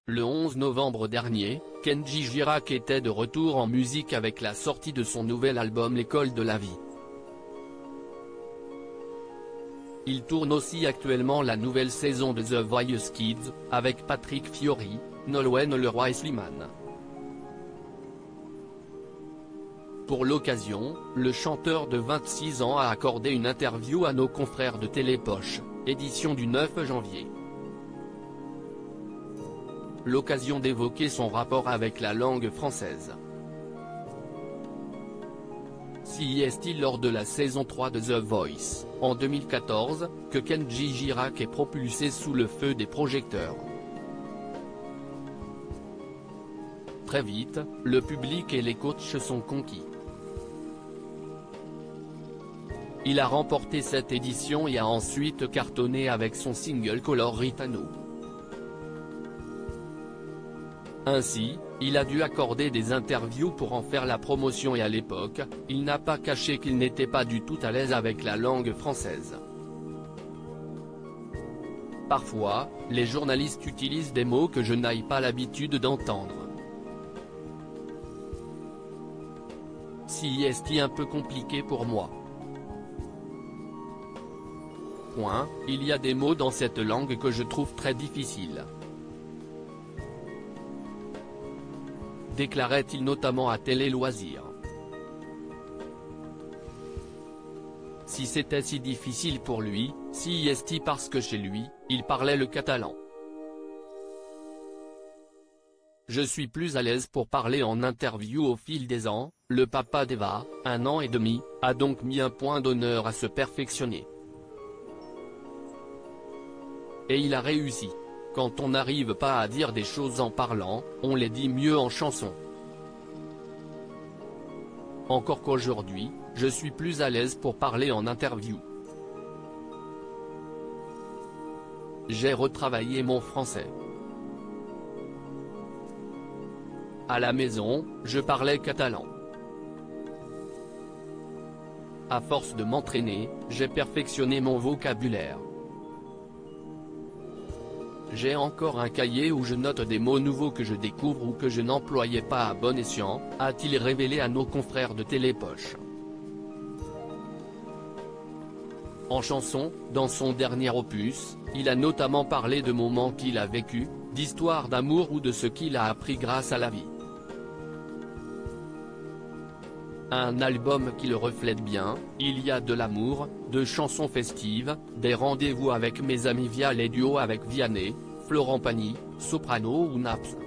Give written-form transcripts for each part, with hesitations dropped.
Le 11 novembre dernier, Kenji Girac était de retour en musique avec la sortie de son nouvel album L'école de la vie. Il tourne aussi actuellement la nouvelle saison de The Voice Kids, avec Patrick Fiori, Nolwenn Leroy et Slimane. Pour l'occasion, le chanteur de 26 ans a accordé une interview à nos confrères de Télépoche, édition du 9 janvier. L'occasion d'évoquer son rapport avec la langue française. Si est-il lors de la saison 3 de The Voice, en 2014, que Kenji Girac est propulsé sous le feu des projecteurs. Très vite, le public et les coachs sont conquis. Il a remporté cette édition et a ensuite cartonné avec son single Color Ritano. Ainsi, il a dû accorder des interviews pour en faire la promotion et à l'époque, il n'a pas caché qu'il n'était pas du tout à l'aise avec la langue française. Parfois, les journalistes utilisent des mots que je n'ai pas l'habitude d'entendre. Si est un peu compliqué pour moi. Il y a des mots dans cette langue que je trouve très difficiles. Déclarait-il notamment à Télé Loisirs. Si c'était si difficile pour lui, si est parce que chez lui, il parlait le catalan. Je suis plus à l'aise pour parler en interview au fil des ans, le papa d'Eva, 1 an et demi, a donc mis un point d'honneur à se perfectionner. Et il a réussi. Quand on n'arrive pas à dire des choses en parlant, on les dit mieux en chanson. Encore qu'aujourd'hui, je suis plus à l'aise pour parler en interview. J'ai retravaillé mon français. À la maison, je parlais catalan. À force de m'entraîner, j'ai perfectionné mon vocabulaire. J'ai encore un cahier où je note des mots nouveaux que je découvre ou que je n'employais pas à bon escient, a-t-il révélé à nos confrères de Télépoche. En chanson, dans son dernier opus, il a notamment parlé de moments qu'il a vécus, d'histoires d'amour ou de ce qu'il a appris grâce à la vie. Un album qui le reflète bien, il y a de l'amour, de chansons festives, des rendez-vous avec mes amis via les duos avec Vianney, Florent Pagny, Soprano ou Naps.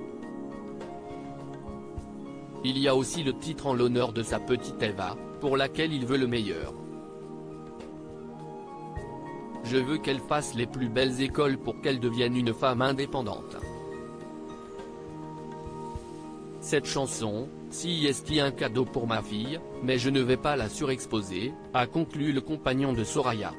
Il y a aussi le titre en l'honneur de sa petite Eva, pour laquelle il veut le meilleur. Je veux qu'elle fasse les plus belles écoles pour qu'elle devienne une femme indépendante. Cette chanson, si est un cadeau pour ma fille, mais je ne vais pas la surexposer, a conclu le compagnon de Soraya.